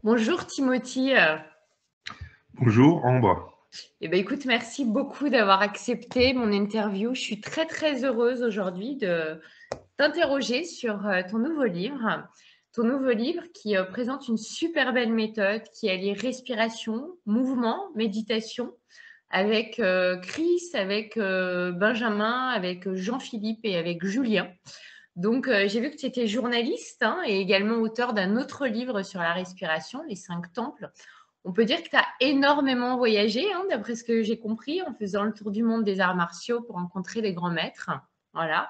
Bonjour Timothy. Bonjour Ambre. Écoute, merci beaucoup d'avoir accepté mon interview. Je suis très très heureuse aujourd'hui de t'interroger sur ton nouveau livre. Ton nouveau livre qui présente une super belle méthode qui allie respiration, mouvement, méditation avec Chris, avec Benjamin, avec Jean-Philippe et avec Julien. Donc, j'ai vu que tu étais journaliste hein, et également auteur d'un autre livre sur la respiration, Les 5 temples. On peut dire que tu as énormément voyagé, hein, d'après ce que j'ai compris, en faisant le tour du monde des arts martiaux pour rencontrer les grands maîtres. Voilà.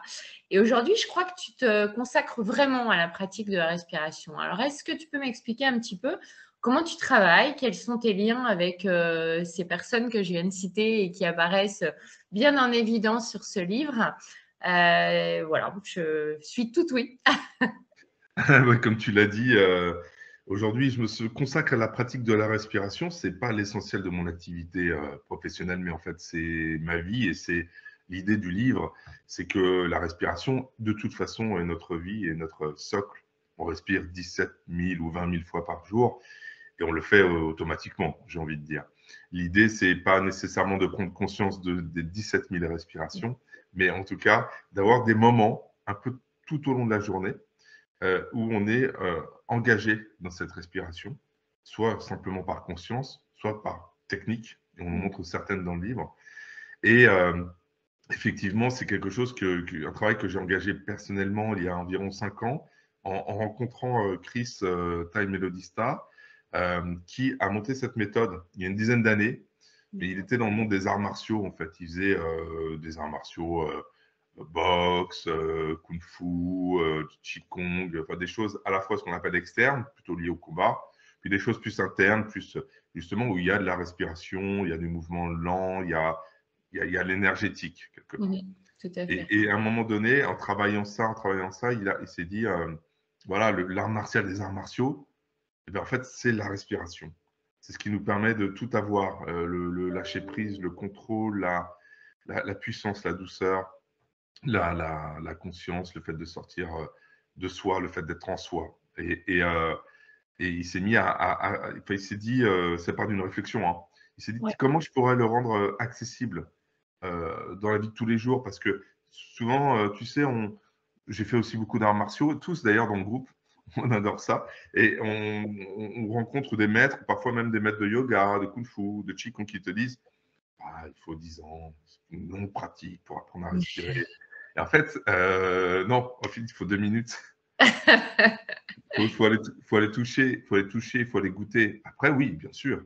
Et aujourd'hui, je crois que tu te consacres vraiment à la pratique de la respiration. Alors, est-ce que tu peux m'expliquer un petit peu comment tu travailles, quels sont tes liens avec ces personnes que je viens de citer et qui apparaissent bien en évidence sur ce livre? Voilà, je suis toute oui. Ouais, comme tu l'as dit, aujourd'hui, consacre à la pratique de la respiration. C'est pas l'essentiel de mon activité professionnelle, mais en fait, c'est ma vie et c'est l'idée du livre. C'est que la respiration, de toute façon, est notre vie et notre socle. On respire 17 000 ou 20 000 fois par jour et on le fait automatiquement, j'ai envie de dire. L'idée, c'est pas nécessairement de prendre conscience des 17 000 respirations, mais en tout cas, d'avoir des moments un peu tout au long de la journée où on est engagé dans cette respiration, soit simplement par conscience, soit par technique, et on en montre certaines dans le livre. Et effectivement, c'est quelque chose un travail que j'ai engagé personnellement il y a environ 5 ans, en rencontrant Chris Time Melodista, qui a monté cette méthode il y a une dizaine d'années. Mais il était dans le monde des arts martiaux, en fait. Il faisait des arts martiaux boxe, kung-fu, qigong, enfin des choses à la fois ce qu'on appelle externes, plutôt liées au combat, puis des choses plus internes, plus justement où il y a de la respiration, il y a du mouvement lent, il y a l'énergétique quelque part. Tout à fait. Et à un moment donné, en travaillant ça, il s'est dit, voilà, l'art martial des arts martiaux, eh bien, en fait, c'est la respiration. C'est ce qui nous permet de tout avoir, le lâcher prise, le contrôle, la puissance, la douceur, la conscience, le fait de sortir de soi, le fait d'être en soi. Et il s'est mis enfin, il s'est dit, c'est pas d'une réflexion, hein. Il s'est dit Ouais. comment je pourrais le rendre accessible dans la vie de tous les jours, parce que souvent, tu sais, j'ai fait aussi beaucoup d'arts martiaux, tous d'ailleurs dans le groupe, on adore ça, et on rencontre des maîtres, parfois même des maîtres de yoga, de kung-fu, de qigong qui te disent ah, il faut 10 ans, une longue pratique pour apprendre à respirer. Et en fait, non, en fait, il faut 2 minutes. Faut aller toucher, il faut aller goûter. Après, oui, bien sûr.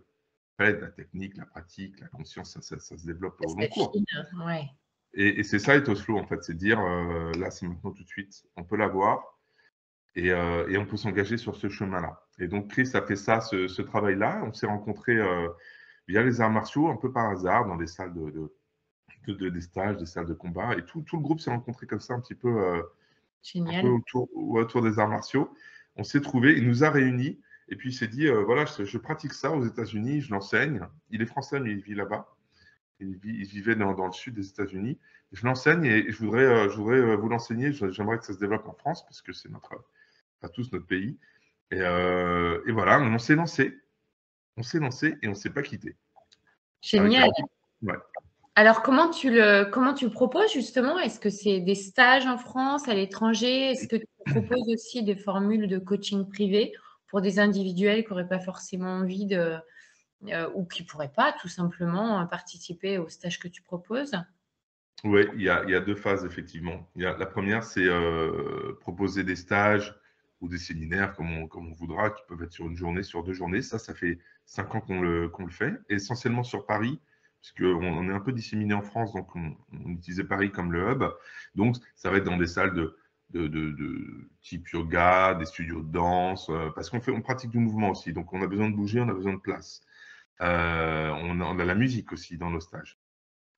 Après, la technique, la pratique, la conscience, ça se développe au long Ça cours. fine, ouais. Et c'est ça, Ethos Flow, en fait, c'est dire, là, c'est maintenant tout de suite, on peut l'avoir et on peut s'engager sur ce chemin-là. Et donc, Chris a fait ça, ce travail-là. On s'est rencontrés via les arts martiaux, un peu par hasard, dans des salles des stages, des salles de combat. Et tout le groupe s'est rencontré comme ça, un peu Génial. autour des arts martiaux. On s'est trouvés, il nous a réunis. Et puis il s'est dit, voilà, je pratique ça aux États-Unis, je l'enseigne. Il est français, mais il vit là-bas. Il vivait dans le sud des États-Unis. Je l'enseigne et je voudrais vous l'enseigner. J'aimerais que ça se développe en France, parce que c'est à tous notre pays. Et voilà, on s'est lancé. On s'est lancé et on ne s'est pas quitté. Avec Génial. ouais. Alors, comment tu le proposes justement? Est-ce que c'est des stages en France, à l'étranger? Est-ce que tu proposes aussi des formules de coaching privé pour des individuels qui n'auraient pas forcément envie ou qui ne pourraient pas tout simplement participer au stage que tu proposes? Oui, il y a 2 phases effectivement. La première, c'est proposer des stages ou des séminaires comme on voudra, qui peuvent être sur une journée, sur 2 journées. Ça fait 5 ans qu'on le fait, et essentiellement sur Paris, puisqu'on est un peu disséminé en France, donc on utilisait Paris comme le hub. Donc, ça va être dans des salles de type yoga, des studios de danse, parce on pratique du mouvement aussi, donc on a besoin de bouger, on a besoin de place. On a la musique aussi dans nos stages.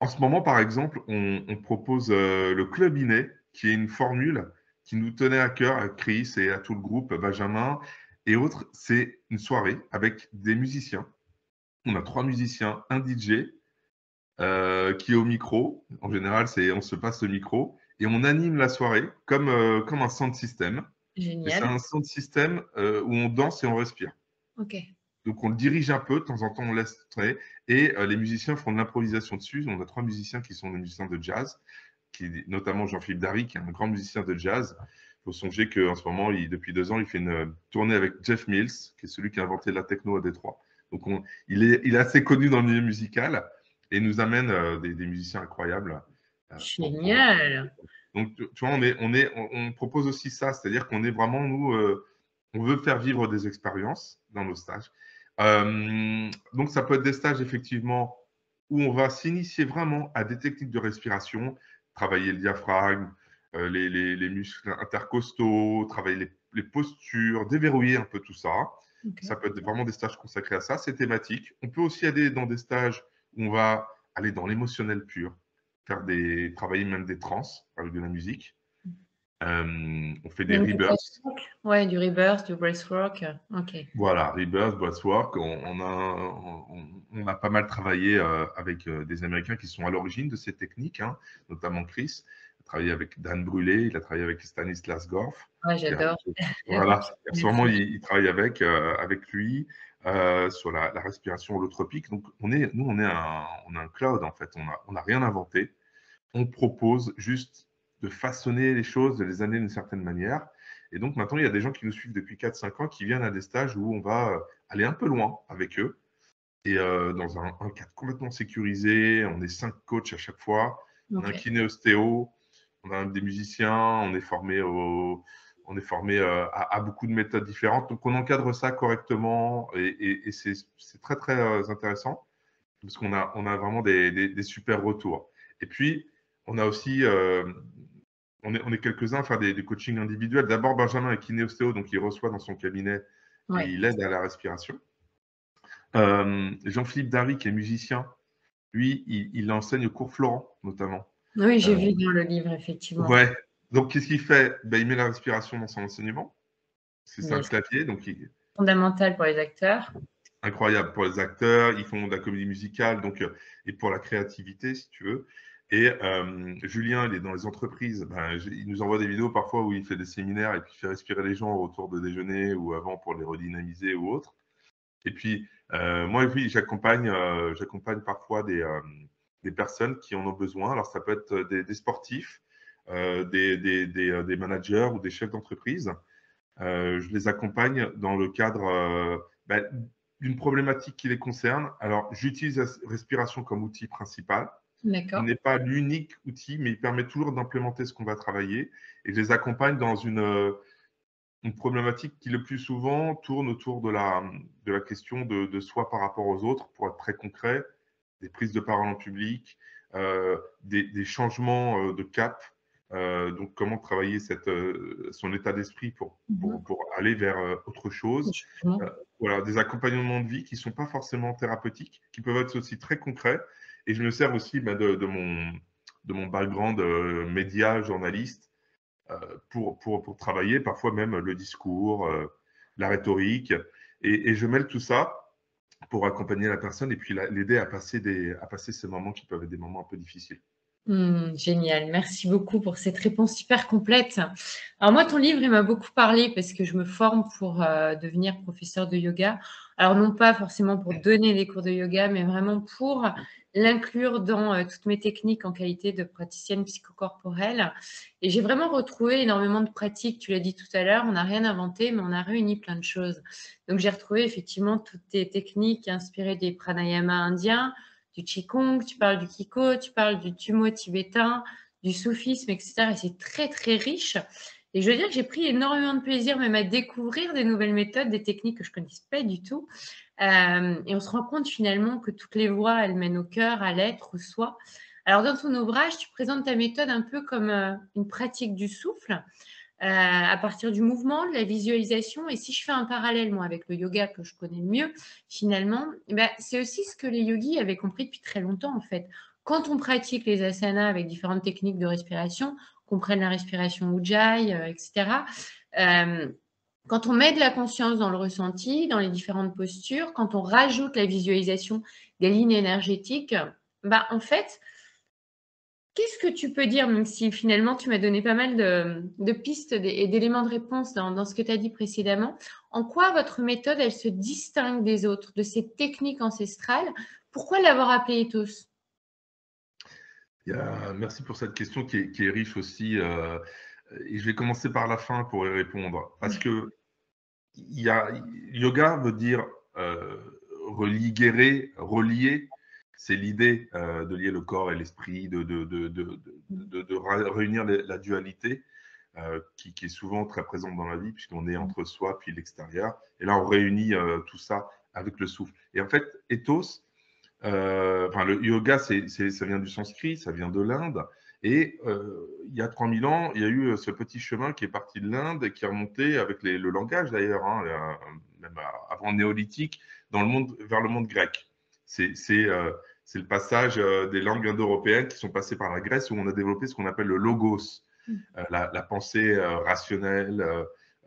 En ce moment, par exemple, on propose le Club Iné, qui est une formule qui nous tenait à cœur à Chris et à tout le groupe, Benjamin et autres. C'est une soirée avec des musiciens. On a 3 musiciens, un DJ qui est au micro. En général, on se passe le micro et on anime la soirée comme un sound system. Mais c'est Génial. un sound system où on danse et on respire. Ok. Donc, on le dirige un peu, de temps en temps, on laisse traîner. Et les musiciens font de l'improvisation dessus. On a 3 musiciens qui sont des musiciens de jazz, notamment Jean-Philippe Darry, qui est un grand musicien de jazz. Il faut songer qu'en ce moment, depuis 2 ans, il fait une tournée avec Jeff Mills, qui est celui qui a inventé la techno à Détroit. Donc, il est assez connu dans le milieu musical et nous amène des musiciens incroyables. Génial. Donc, tu vois, on propose aussi ça, c'est-à-dire qu'on est vraiment, nous, on veut faire vivre des expériences dans nos stages. Donc, ça peut être des stages, effectivement, où on va s'initier vraiment à des techniques de respiration, travailler le diaphragme, les muscles intercostaux, travailler les postures, déverrouiller un peu tout ça. Okay. Ça peut être vraiment des stages consacrés à ça, c'est thématique. On peut aussi aller dans des stages où on va aller dans l'émotionnel pur, travailler même des trans avec de la musique. On fait des rebirths. Ouais, du rebirth, du breathwork. Ok. Voilà, rebirth, breathwork. On a pas mal travaillé avec des Américains qui sont à l'origine de ces techniques, hein, notamment Chris. Il a travaillé avec Dan Brûlé, il a travaillé avec Stanislas Gorf. Ouais, j'adore. Voilà, en ce moment, il travaille avec lui sur la respiration holotropique. Donc, nous, on a un cloud, en fait. On n'a rien inventé. On propose juste de façonner les choses, de les amener d'une certaine manière. Et donc, maintenant, il y a des gens qui nous suivent depuis 4-5 ans qui viennent à des stages où on va aller un peu loin avec eux. Et dans un cadre complètement sécurisé, on est 5 coachs à chaque fois. On a un kiné-ostéo, on a des musiciens, on est formé à beaucoup de méthodes différentes. Donc, on encadre ça correctement et c'est très, très intéressant parce qu'on a vraiment des super retours. Et puis, on a aussi, on est quelques-uns à faire des coachings individuels. D'abord, Benjamin est kiné-ostéo, donc il reçoit dans son cabinet et il aide à la respiration. Jean-Philippe Darry, qui est musicien, lui, il enseigne au cours Florent, notamment. Oui, j'ai vu dans le livre, effectivement. Ouais. Donc, qu'est-ce qu'il fait? Il met la respiration dans son enseignement. C'est un clavier. Donc fondamental pour les acteurs. Incroyable pour les acteurs. Ils font de la comédie musicale et pour la créativité, si tu veux. Et Julien, il est dans les entreprises. Il nous envoie des vidéos parfois où il fait des séminaires et puis il fait respirer les gens autour de déjeuner ou avant pour les redynamiser ou autre. Et puis, moi, oui, j'accompagne parfois des personnes qui en ont besoin. Alors, ça peut être des sportifs, des managers ou des chefs d'entreprise. Je les accompagne dans le cadre d'une problématique qui les concerne. Alors, j'utilise la respiration comme outil principal. Il n'est pas l'unique outil, mais il permet toujours d'implémenter ce qu'on va travailler. Et je les accompagne dans une problématique qui, le plus souvent, tourne autour de la question de soi par rapport aux autres, pour être très concret, des prises de parole en public, des changements de cap. Donc, comment travailler son état d'esprit pour aller vers autre chose. Voilà, des accompagnements de vie qui ne sont pas forcément thérapeutiques, qui peuvent être aussi très concrets. Et je me sers aussi de mon background média, journaliste, pour travailler parfois même le discours, la rhétorique. Et je mêle tout ça pour accompagner la personne et puis l'aider à passer ces moments qui peuvent être des moments un peu difficiles. Génial, merci beaucoup pour cette réponse super complète. Alors moi, ton livre, il m'a beaucoup parlé parce que je me forme pour devenir professeur de yoga. Alors non pas forcément pour donner des cours de yoga, mais vraiment pour l'inclure dans toutes mes techniques en qualité de praticienne psychocorporelle. Et j'ai vraiment retrouvé énormément de pratiques. Tu l'as dit tout à l'heure, on n'a rien inventé, mais on a réuni plein de choses. Donc j'ai retrouvé effectivement toutes tes techniques inspirées des pranayama indiens, du Qigong, tu parles du Kiko, tu parles du Tumo tibétain, du soufisme, etc. Et c'est très, très riche. Et je veux dire que j'ai pris énormément de plaisir même à découvrir des nouvelles méthodes, des techniques que je ne connaissais pas du tout. Et on se rend compte finalement que toutes les voies, elles mènent au cœur, à l'être, au soi. Alors, dans ton ouvrage, tu présentes ta méthode un peu comme une pratique du souffle. À partir du mouvement, de la visualisation. Et si je fais un parallèle, moi, avec le yoga que je connais le mieux, finalement, c'est aussi ce que les yogis avaient compris depuis très longtemps, en fait. Quand on pratique les asanas avec différentes techniques de respiration, qu'on prenne la respiration Ujjayi, etc., quand on met de la conscience dans le ressenti, dans les différentes postures, quand on rajoute la visualisation des lignes énergétiques, en fait, qu'est-ce que tu peux dire, même si finalement tu m'as donné pas mal de pistes et d'éléments de réponse dans ce que tu as dit précédemment, En quoi votre méthode, elle se distingue des autres, de ces techniques ancestrales? Pourquoi l'avoir appelée Ethos? Merci pour cette question qui est riche aussi. Et je vais commencer par la fin pour y répondre. Parce Ouais. que yoga veut dire religuer, relier. C'est l'idée de lier le corps et l'esprit, de réunir la dualité qui est souvent très présente dans la vie, puisqu'on est entre soi puis l'extérieur. Et là, on réunit tout ça avec le souffle. Et en fait, ethos, enfin, le yoga, ça vient du sanskrit, ça vient de l'Inde. Et il y a 3000 ans, il y a eu ce petit chemin qui est parti de l'Inde et qui est remonté avec le langage d'ailleurs, hein, même avant le néolithique, dans le monde, vers le monde grec. C'est le passage des langues indo-européennes qui sont passées par la Grèce où on a développé ce qu'on appelle le logos, la pensée rationnelle,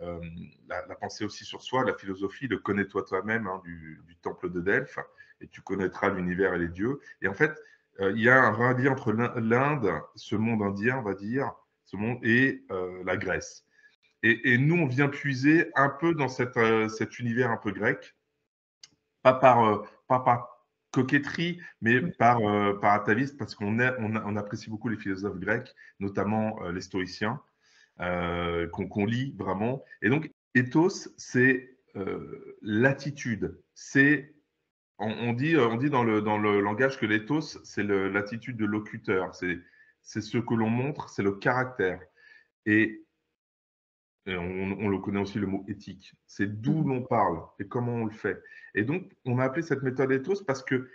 euh, la pensée aussi sur soi, la philosophie, le connais-toi toi-même hein, du temple de Delphes et tu connaîtras l'univers et les dieux. Et en fait, il y a un vrai lien entre l'Inde, ce monde indien, on va dire, ce monde, et la Grèce. Et nous, on vient puiser un peu dans cet univers un peu grec, pas par coquetterie, mais par atavisme, parce on apprécie beaucoup les philosophes grecs, notamment les stoïciens, qu'on lit vraiment. Et donc, ethos, c'est l'attitude, c'est on dit dans le langage que l'éthos, c'est l'attitude de locuteur. C'est ce que l'on montre, c'est le caractère. Et, on le connaît aussi le mot éthique. C'est d'où Mmh. l'on parle et comment on le fait. Et donc, on a appelé cette méthode ethos parce que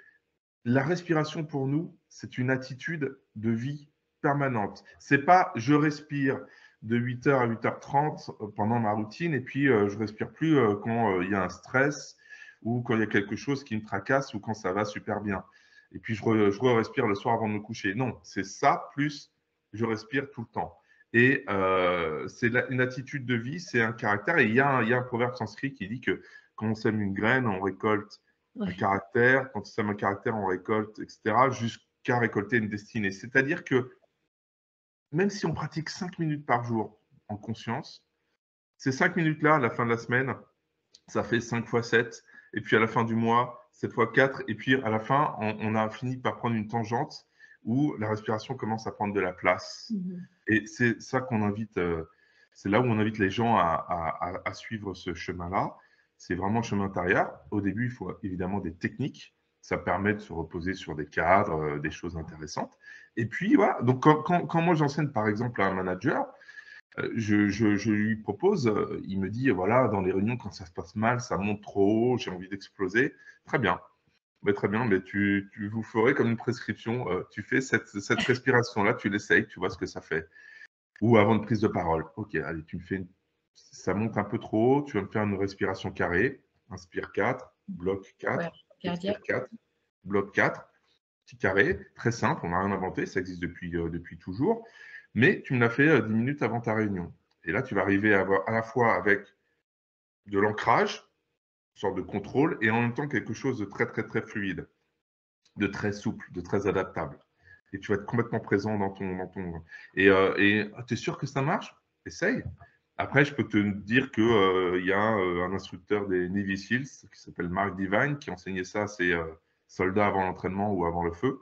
la respiration pour nous, c'est une attitude de vie permanente. C'est pas je respire de 8h à 8h30 pendant ma routine et puis je respire plus quand il y a un stress ou quand il y a quelque chose qui me tracasse ou quand ça va super bien. Et puis je respire le soir avant de me coucher. Non, c'est ça plus je respire tout le temps. Et c'est une attitude de vie, c'est un caractère. Et il y a un proverbe sanskrit qui dit que quand on sème une graine, on récolte un Ouais. caractère, quand on sème un caractère, on récolte, etc., jusqu'à récolter une destinée. C'est-à-dire que même si on pratique 5 minutes par jour en conscience, ces 5 minutes-là, à la fin de la semaine, ça fait 5 fois 7, et puis à la fin du mois, 7 fois 4, et puis à la fin, on a fini par prendre une tangente où la respiration commence à prendre de la place. Mmh. Et c'est ça qu'on invite, c'est là où on invite les gens à suivre ce chemin-là. C'est vraiment le chemin intérieur. Au début, il faut évidemment des techniques. Ça permet de se reposer sur des cadres, des choses intéressantes. Et puis, voilà. Donc, quand moi j'enseigne, par exemple, à un manager, je lui propose, il me dit, voilà, dans les réunions, quand ça se passe mal, ça monte trop haut, j'ai envie d'exploser. Très bien. Mais très bien, mais tu vous ferais comme une prescription. Tu fais cette respiration-là, tu l'essayes, tu vois ce que ça fait. Ou avant une prise de parole. Ok, allez, ça monte un peu trop haut, tu vas me faire une respiration carrée. Inspire 4, bloc Ouais, 4, expire cardiaque. 4, bloc 4, petit carré, très simple, on n'a rien inventé, ça existe depuis toujours. Mais tu me l'as fait 10 minutes avant ta réunion. Et là, tu vas arriver à avoir à la fois avec de l'ancrage, une sorte de contrôle, et en même temps quelque chose de très, très, très fluide, de très souple, de très adaptable. Et tu vas être complètement présent Et tu es sûr que ça marche? Essaye. Après, je peux te dire qu'il y a un instructeur des Navy Seals qui s'appelle Mark Divine qui enseignait ça à ses soldats avant l'entraînement ou avant le feu.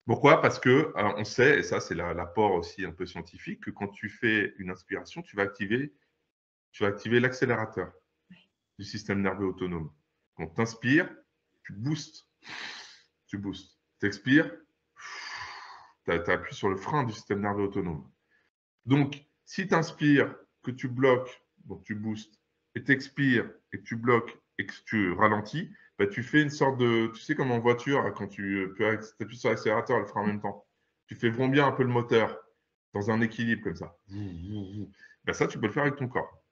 Pourquoi? Parce que on sait, et ça c'est l'apport aussi un peu scientifique, que quand tu fais une inspiration, tu vas activer l'accélérateur du système nerveux autonome. Quand tu inspires, tu boostes. Tu boostes. Tu expires, tu appuies sur le frein du système nerveux autonome. Donc, si tu inspires, que tu bloques, donc tu boostes, et tu expires, et que tu bloques, et que tu ralentis, bah, tu fais une sorte de. Tu sais, comme en voiture, quand tu appuies sur l'accélérateur et le frein en même temps, tu fais vrombir un peu le moteur dans un équilibre comme ça. Bah, ça, tu peux le faire avec ton corps.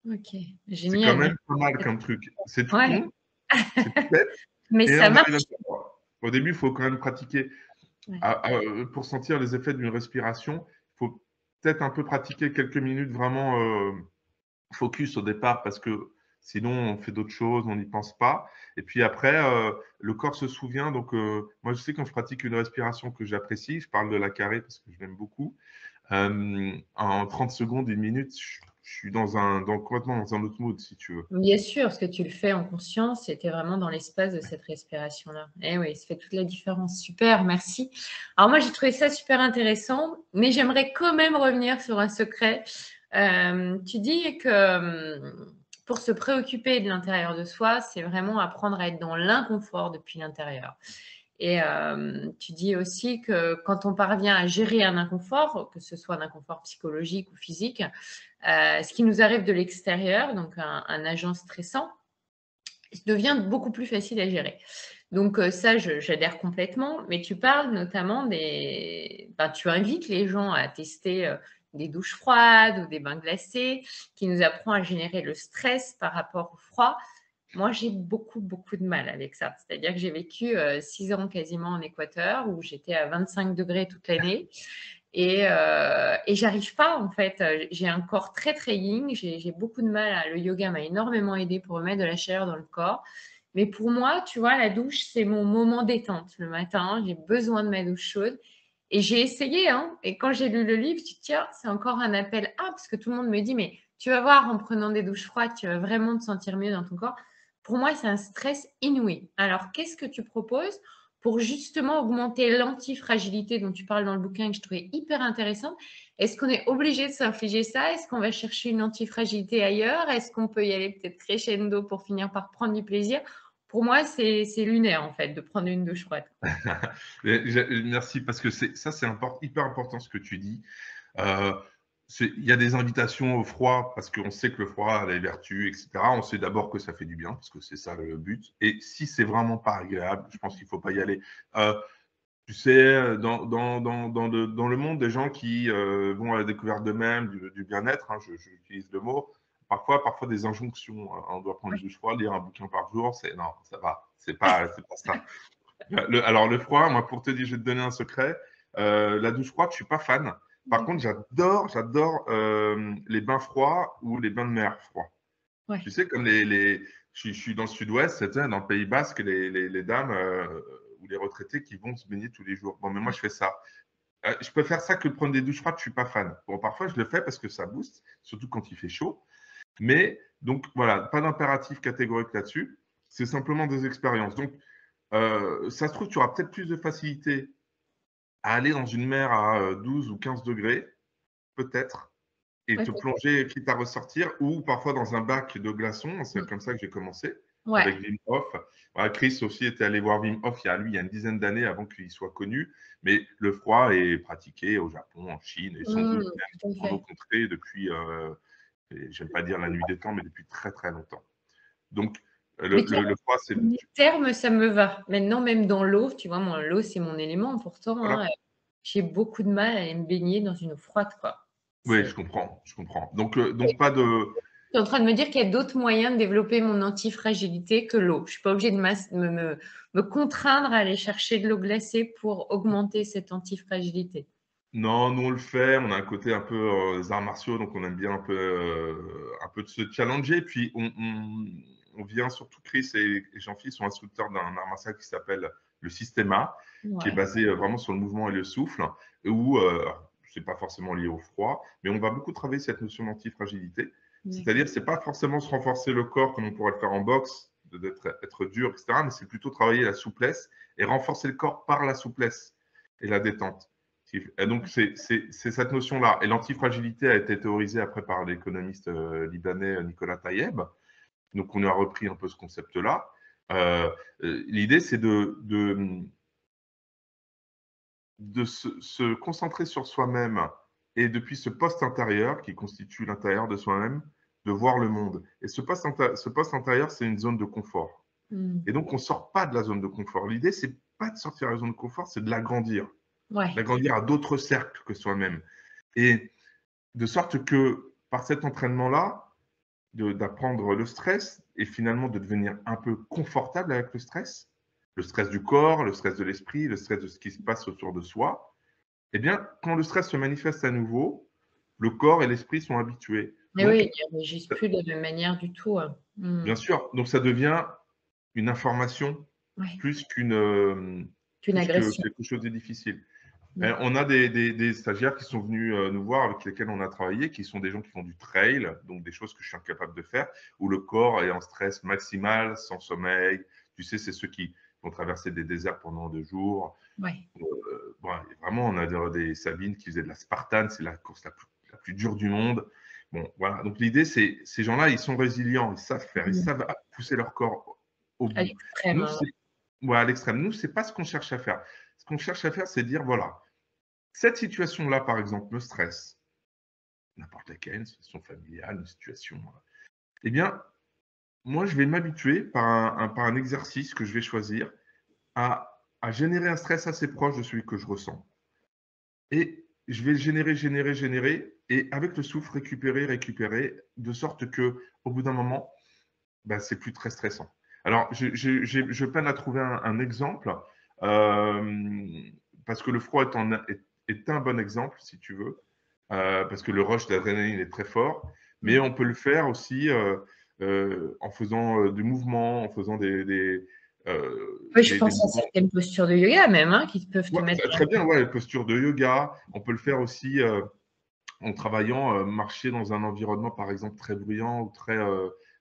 OK, C'est quand génial. même pas mal comme truc. C'est tout Ouais, con, c'est tout bête, mais et ça on arrive à marche. le faire. Au début, il faut quand même pratiquer. Ouais. Pour sentir les effets d'une respiration, il faut peut-être un peu pratiquer quelques minutes vraiment focus au départ parce que sinon on fait d'autres choses, on n'y pense pas. Et puis après, le corps se souvient. Donc, moi, je sais quand je pratique une respiration que j'apprécie, je parle de la carrée parce que je l'aime beaucoup. En 30 secondes, une minute, je suis complètement dans un autre mood, si tu veux. Bien sûr, parce que tu le fais en conscience et tu es vraiment dans l'espace de cette respiration-là. Eh oui, ça fait toute la différence. Super, merci. Alors moi, j'ai trouvé ça super intéressant, mais j'aimerais quand même revenir sur un secret. Tu dis que pour se préoccuper de l'intérieur de soi, c'est vraiment apprendre à être dans l'inconfort depuis l'intérieur. Et tu dis aussi que quand on parvient à gérer un inconfort, que ce soit un inconfort psychologique ou physique, ce qui nous arrive de l'extérieur, donc un agent stressant, devient beaucoup plus facile à gérer. Donc ça, j'adhère complètement, mais tu parles notamment tu invites les gens à tester des douches froides ou des bains glacés, qui nous apprend à générer le stress par rapport au froid. Moi, j'ai beaucoup, beaucoup de mal avec ça. C'est-à-dire que j'ai vécu 6 ans quasiment en Équateur, où j'étais à 25 degrés toute l'année. Et j'arrive pas, en fait. J'ai un corps très, très yin. J'ai beaucoup de mal. Le yoga m'a énormément aidé pour remettre de la chaleur dans le corps. Mais pour moi, tu vois, la douche, c'est mon moment détente. Le matin, j'ai besoin de ma douche chaude. Et j'ai essayé, hein. Et quand j'ai lu le livre, je me dis, tiens, c'est encore un appel. Ah, parce que tout le monde me dit, mais tu vas voir, en prenant des douches froides, tu vas vraiment te sentir mieux dans ton corps. Pour moi, c'est un stress inouï. Alors, qu'est-ce que tu proposes pour justement augmenter l'antifragilité dont tu parles dans le bouquin que je trouvais hyper intéressante? Est-ce qu'on est obligé de s'infliger ça? Est-ce qu'on va chercher une antifragilité ailleurs? Est-ce qu'on peut y aller peut-être crescendo pour finir par prendre du plaisir? Pour moi, c'est lunaire, en fait, de prendre une douche froide. Merci, parce que ça, c'est hyper important ce que tu dis. Euh, il y a des invitations au froid parce qu'on sait que le froid a des vertus, etc. On sait d'abord que ça fait du bien parce que c'est ça le but. Et si c'est vraiment pas agréable, je pense qu'il faut pas y aller. Tu sais, dans le monde, des gens qui vont à la découverte d'eux-mêmes, du bien-être, hein, j'utilise le mot, parfois des injonctions, hein. On doit prendre une douche froide, lire un bouquin par jour, non, ça va, c'est pas ça. Alors, le froid, moi, pour te dire, je vais te donner un secret. La douche froide, je suis pas fan. Par contre, j'adore les bains froids ou les bains de mer froids. Ouais. Tu sais, comme je suis dans le sud-ouest, c'est dans le Pays Basque, les dames ou les retraités qui vont se baigner tous les jours. Bon, mais moi, je fais ça. Je préfère ça que de prendre des douches froides, je suis pas fan. Bon, parfois, je le fais parce que ça booste, surtout quand il fait chaud. Mais, donc, voilà, pas d'impératif catégorique là-dessus. C'est simplement des expériences. Donc, ça se trouve, tu auras peut-être plus de facilité à aller dans une mer à 12 ou 15 degrés, peut-être, et Ouais, te plonger, quitte à ressortir, ou parfois dans un bac de glaçons. C'est comme ça que j'ai commencé, ouais. avec Wim Hof. Voilà, Chris aussi était allé voir Wim Hof il y a une dizaine d'années avant qu'il soit connu. Mais le froid est pratiqué au Japon, en Chine, et sans doute même Tout à dans nos fait. contrées depuis, j'aime pas dire la nuit des temps, mais depuis très très longtemps. Donc, Mais tu le froid, c'est. le terme, ça me va. Maintenant, même dans l'eau, tu vois, moi, l'eau, c'est mon élément. Pourtant, hein, Voilà. j'ai beaucoup de mal à aller me baigner dans une eau froide, quoi. Oui, C'est je comprends. Donc pas de. Tu es en train de me dire qu'il y a d'autres moyens de développer mon antifragilité que l'eau. Je suis pas obligée de me contraindre à aller chercher de l'eau glacée pour augmenter cette antifragilité. Non, nous on le fait. On a un côté un peu arts martiaux, donc on aime bien un peu de se challenger. Puis on vient surtout, Chris et Jean-Philippe sont instructeurs d'un art martial qui s'appelle le Systema, qui est Ouais. basé vraiment sur le mouvement et le souffle, où c'est pas forcément lié au froid, mais on va beaucoup travailler cette notion d'antifragilité. C'est-à-dire, c'est pas forcément se renforcer le corps comme on pourrait le faire en boxe, être dur, etc. Mais c'est plutôt travailler la souplesse et renforcer le corps par la souplesse et la détente. Et donc, c'est cette notion-là. Et l'antifragilité a été théorisée après par l'économiste libanais Nicolas Tayeb. Donc, on a repris un peu ce concept-là. L'idée, c'est de se concentrer sur soi-même et depuis ce poste intérieur qui constitue l'intérieur de soi-même, de voir le monde. Et ce poste intérieur, c'est une zone de confort. Mmh. Et donc, on ne sort pas de la zone de confort. L'idée, c'est pas de sortir de la zone de confort, c'est de l'agrandir. Ouais. L'agrandir à d'autres cercles que soi-même. Et de sorte que par cet entraînement-là, d'apprendre le stress et finalement de devenir un peu confortable avec le stress du corps, le stress de l'esprit, le stress de ce qui se passe autour de soi, eh bien, quand le stress se manifeste à nouveau, le corps et l'esprit sont habitués. Mais Donc, oui, ils ne réagissent plus de la même manière du tout, hein. Mmh. bien sûr, donc ça devient une information Ouais. plus Qu'une que agression. quelque chose de difficile. On a des stagiaires qui sont venus nous voir, avec lesquels on a travaillé, qui sont des gens qui font du trail, donc des choses que je suis incapable de faire, où le corps est en stress maximal, sans sommeil. Tu sais, c'est ceux qui vont traverser des déserts pendant 2 jours. Ouais. Bon, vraiment, on a des Sabines qui faisaient de la Spartan, c'est la course la plus dure du monde. Bon, voilà. Donc l'idée, c'est ces gens-là, ils sont résilients, ils savent faire, ils savent pousser leur corps au À bout. l'extrême. Nous, à l'extrême. Nous, c'est pas ce qu'on cherche à faire. Ce qu'on cherche à faire, c'est dire, voilà, cette situation-là, par exemple, me stresse, n'importe laquelle, une situation familiale, une situation. Eh bien, moi, je vais m'habituer par un exercice que je vais choisir à générer un stress assez proche de celui que je ressens. Et je vais générer, et avec le souffle, récupérer, de sorte que, au bout d'un moment, ben, c'est plus très stressant. Alors, je peine à trouver un exemple, parce que le froid est un bon exemple, si tu veux, parce que le rush d'adrénaline est très fort, mais on peut le faire aussi en faisant du mouvement, en faisant Oui, je pense à mouvements. certaines postures de yoga même, hein, qui peuvent te Ouais, mettre. très bien, ouais, posture de yoga. On peut le faire aussi en travaillant, marcher dans un environnement, par exemple, très bruyant ou très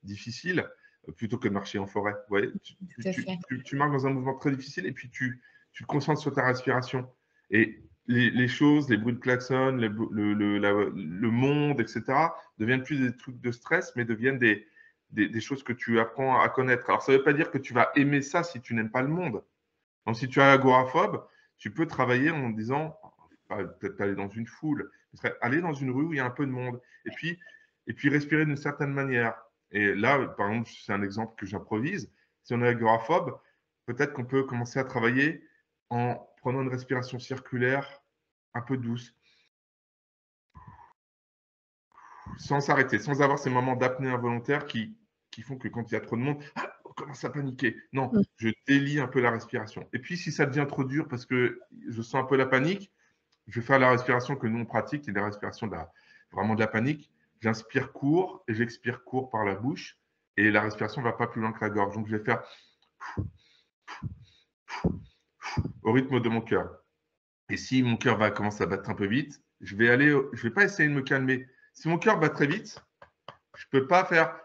difficile, plutôt que de marcher en forêt. Ouais, Tout à fait. tu marches dans un mouvement très difficile et puis tu te concentres sur ta respiration. Et les choses, les bruits de klaxon, le monde, etc., deviennent plus des trucs de stress, mais deviennent des choses que tu apprends à connaître. Alors, ça ne veut pas dire que tu vas aimer ça si tu n'aimes pas le monde. Donc, si tu es agoraphobe, tu peux travailler en disant, peut-être aller dans une foule, aller dans une rue où il y a un peu de monde, et puis respirer d'une certaine manière. Et là, par exemple, c'est un exemple que j'improvise. Si on est agoraphobe, peut-être qu'on peut commencer à travailler en prenant une respiration circulaire un peu douce, sans s'arrêter, sans avoir ces moments d'apnée involontaire qui font que quand il y a trop de monde, on commence à paniquer. Non, Mm. je délie un peu la respiration. Et puis, si ça devient trop dur parce que je sens un peu la panique, je vais faire la respiration que nous on pratique, qui est la respiration vraiment de la panique. J'inspire court et j'expire court par la bouche. Et la respiration ne va pas plus loin que la gorge. Donc, je vais faire au rythme de mon cœur. Et si mon cœur va commencer à battre un peu vite, je vais pas essayer de me calmer. Si mon cœur bat très vite, je ne peux pas faire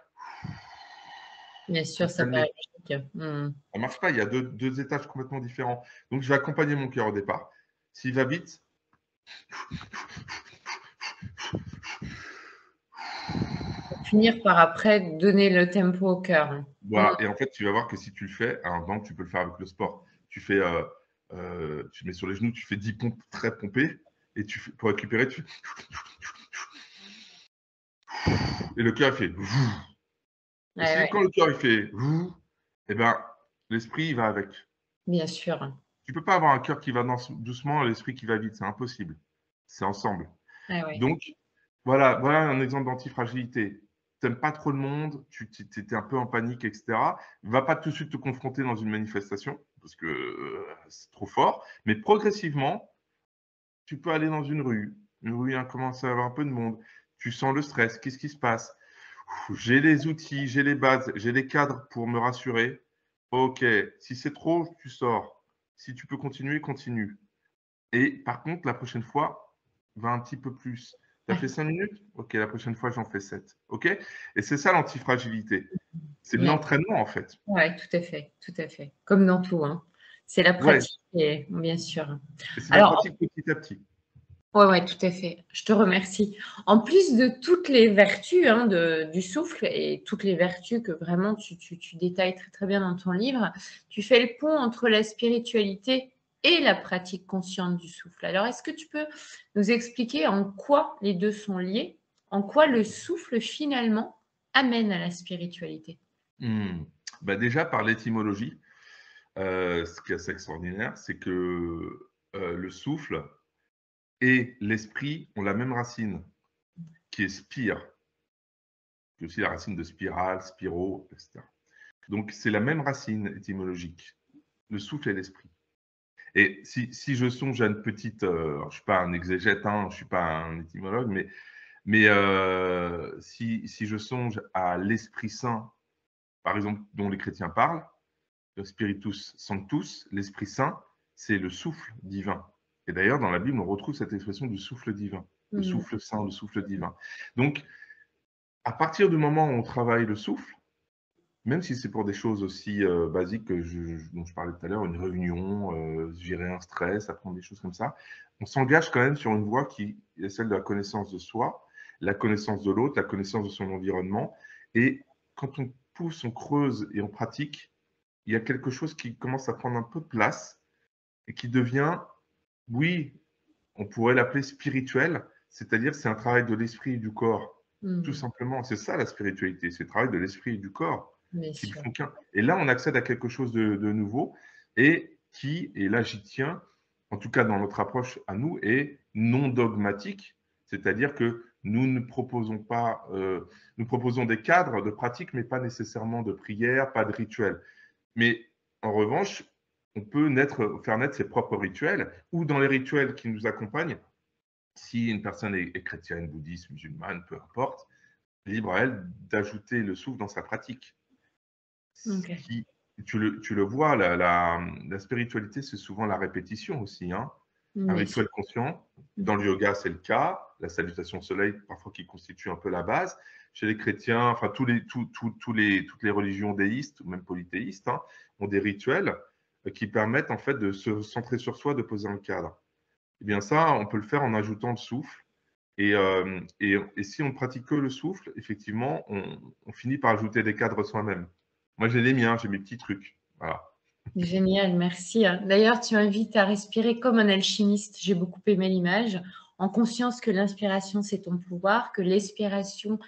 Bien sûr, ça calmer. paraît logique. Mm. Ça ne marche pas, il y a deux étages complètement différents. Donc, je vais accompagner mon cœur au départ. S'il va vite, Finir par après donner le tempo au cœur. Mm. voilà. Et en fait, tu vas voir que si tu le fais, alors, donc, tu peux le faire avec le sport. Tu mets sur les genoux, tu fais 10 pompes très pompées, et pour récupérer, tu fais. Et le cœur, il fait. Et Ouais, ouais, quand le cœur, il fait. Eh ben, l'esprit, il va avec. bien sûr. Tu ne peux pas avoir un cœur qui va doucement et l'esprit qui va vite. C'est impossible. C'est ensemble. Ouais, ouais. Donc, voilà un exemple d'antifragilité. Tu n'aimes pas trop le monde, tu es un peu en panique, etc. Ne va pas tout de suite te confronter dans une manifestation, parce que c'est trop fort. Mais progressivement, tu peux aller dans une rue, hein, commence à avoir un peu de monde. Tu sens le stress, qu'est-ce qui se passe? J'ai les outils, j'ai les bases, j'ai les cadres pour me rassurer. Ok, si c'est trop, tu sors. Si tu peux continuer, continue. Et par contre, la prochaine fois, va un petit peu plus. Tu as Ouais, fait 5 minutes? Ok, la prochaine fois, j'en fais 7. Ok? Et c'est ça l'antifragilité. C'est de bien. l'entraînement, en fait. Ouais, tout à fait, tout à fait. Comme dans tout, hein. C'est la Ouais, pratique et bien sûr. et c'est la Alors, pratique petit à petit. ouais, ouais, tout à fait. Je te remercie. En plus de toutes les vertus, hein, du souffle et toutes les vertus que vraiment tu détailles très, très bien dans ton livre, tu fais le pont entre la spiritualité et la pratique consciente du souffle. Alors, est-ce que tu peux nous expliquer en quoi les 2 sont liés? En quoi le souffle, finalement, amène à la spiritualité? Hmm. Bah déjà, par l'étymologie, ce qui est assez extraordinaire, c'est que le souffle et l'esprit ont la même racine, qui est spire, qui est aussi la racine de spirale, spiro, etc. Donc, c'est la même racine étymologique, le souffle et l'esprit. Et si je songe à une petite, je ne suis pas un exégète, hein, je ne suis pas un étymologue, mais si je songe à l'Esprit Saint, par exemple, dont les chrétiens parlent, le Spiritus Sanctus, l'Esprit Saint, c'est le souffle divin. Et d'ailleurs, dans la Bible, on retrouve cette expression du souffle divin, le Mmh. souffle saint, le souffle divin. Donc, à partir du moment où on travaille le souffle, même si c'est pour des choses aussi basiques que dont je parlais tout à l'heure, une réunion, gérer un stress, apprendre des choses comme ça, on s'engage quand même sur une voie qui est celle de la connaissance de soi, la connaissance de l'autre, la connaissance de son environnement. Et quand on pousse, on creuse et on pratique, il y a quelque chose qui commence à prendre un peu de place et qui devient, oui, on pourrait l'appeler spirituel, c'est-à-dire c'est un travail de l'esprit et du corps. Tout Mmh. simplement, c'est ça la spiritualité, c'est le travail de l'esprit et du corps Bien qui ne sûr. font qu'un. Et là, on accède à quelque chose de nouveau et qui, et là j'y tiens, en tout cas dans notre approche à nous, est non dogmatique, c'est-à-dire que nous ne proposons pas, nous proposons des cadres de pratique, mais pas nécessairement de prière, pas de rituel. Mais en revanche, on peut faire naître ses propres rituels ou dans les rituels qui nous accompagnent, si une personne est chrétienne, bouddhiste, musulmane, peu importe, libre à elle d'ajouter le souffle dans sa pratique. Ce OK. qui, tu le vois, la spiritualité, c'est souvent la répétition aussi, hein. Un Bien sûr. rituel conscient. Mmh. Dans le yoga, c'est le cas. La salutation au soleil, parfois qui constitue un peu la base. Chez les chrétiens, enfin toutes les religions déistes ou même polythéistes hein, ont des rituels qui permettent en fait de se centrer sur soi, de poser un cadre. Eh bien ça, on peut le faire en ajoutant le souffle. Et si on ne pratique que le souffle, effectivement, on finit par ajouter des cadres soi-même. Moi, j'ai les miens, j'ai mes petits trucs. Voilà. Génial, merci, hein. D'ailleurs, tu invites à respirer comme un alchimiste. J'ai beaucoup aimé l'image. En conscience que l'inspiration, c'est ton pouvoir, que l'expiration,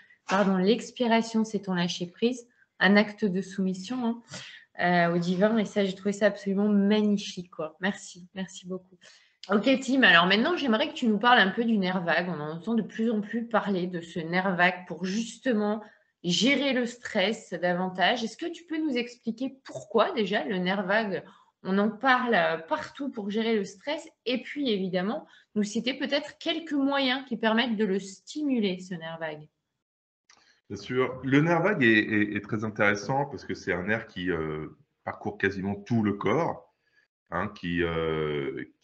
c'est ton lâcher prise. Un acte de soumission, hein, au divin. Et ça, j'ai trouvé ça absolument magnifique, quoi. Merci, merci beaucoup. Ok, Tim. Alors maintenant, j'aimerais que tu nous parles un peu du nerf vague. On en entend de plus en plus parler de ce nerf vague pour justement gérer le stress davantage. Est-ce que tu peux nous expliquer pourquoi déjà le nerf vague, on en parle partout pour gérer le stress et puis évidemment, nous citer peut-être quelques moyens qui permettent de le stimuler, ce nerf vague. Bien sûr. Le nerf vague est très intéressant parce que c'est un nerf qui parcourt quasiment tout le corps, hein, qui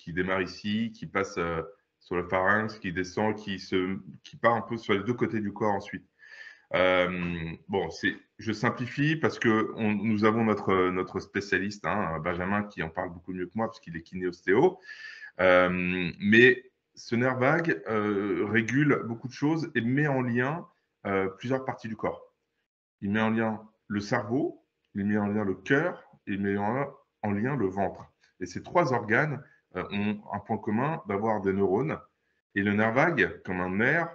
démarre ici, qui passe sur le pharynx, qui descend, qui part un peu sur les deux côtés du corps ensuite. Bon, je simplifie parce que nous avons notre spécialiste, hein, Benjamin, qui en parle beaucoup mieux que moi parce qu'il est kiné-ostéo. Mais ce nerf vague régule beaucoup de choses et met en lien plusieurs parties du corps. Il met en lien le cerveau, il met en lien le cœur, et il met en lien le ventre. Et ces trois organes ont un point commun d'avoir des neurones. Et le nerf vague, comme un nerf,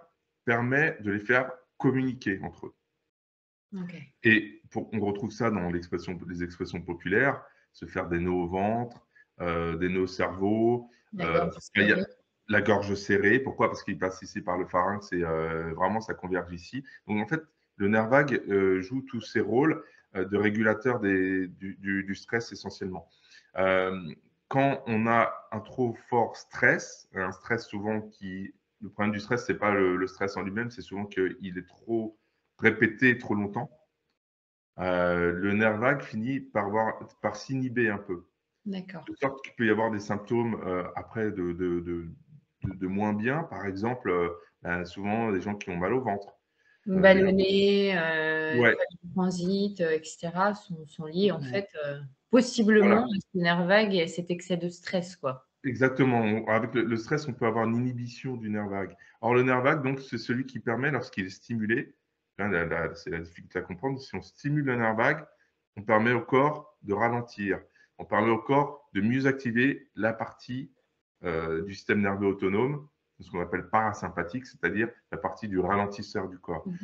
permet de les faire communiquer entre eux. Ok, Et on retrouve ça dans les expressions populaires, se faire des nœuds au ventre, des nœuds au cerveau, d'accord. il y a la gorge serrée. Pourquoi? Parce qu'il passe ici par le pharynx et vraiment ça converge ici. Donc en fait, le nerf vague joue tous ces rôles de régulateur du stress essentiellement. Euh, Quand on a un trop fort stress, un stress souvent le problème du stress, c'est pas le stress en lui-même, c'est souvent qu'il est trop répété trop longtemps. Le nerf vague finit par s'inhiber un peu. D'accord. De sorte qu'il peut y avoir des symptômes après de moins bien. Par exemple, souvent des gens qui ont mal au ventre. Des gens- Ballonné, Ouais, pas de transit, et cetera, sont liés en ou- fait, possiblement voilà, à ce nerf vague et à cet excès de stress, quoi. exactement. Avec le stress, on peut avoir une inhibition du nerf vague. Or, le nerf vague, donc, c'est celui qui permet, lorsqu'il est stimulé, hein, c'est la difficulté à comprendre, si on stimule le nerf vague, on permet au corps de ralentir. On permet au corps de mieux activer la partie du système nerveux autonome, ce qu'on appelle parasympathique, c'est-à-dire la partie du ralentisseur du corps. Mmh.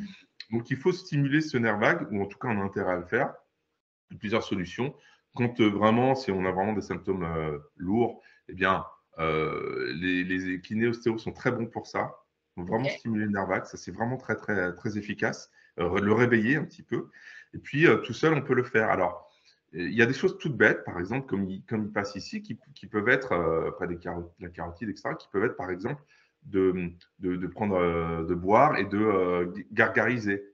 Donc, il faut stimuler ce nerf vague, ou en tout cas, on a intérêt à le faire. Il y a plusieurs solutions. Quand vraiment, si on a vraiment des symptômes lourds, eh bien, les kiné-ostéos sont très bons pour ça. Ils vont vraiment OK. stimuler le nerf vague. Ça, c'est vraiment très, très, très efficace. Le réveiller un petit peu. Et puis, tout seul, on peut le faire. Alors, il y a des choses toutes bêtes, par exemple, comme il passe ici, qui peuvent être, près la carotide, etc., qui peuvent être, par exemple, de prendre, de boire et de gargariser,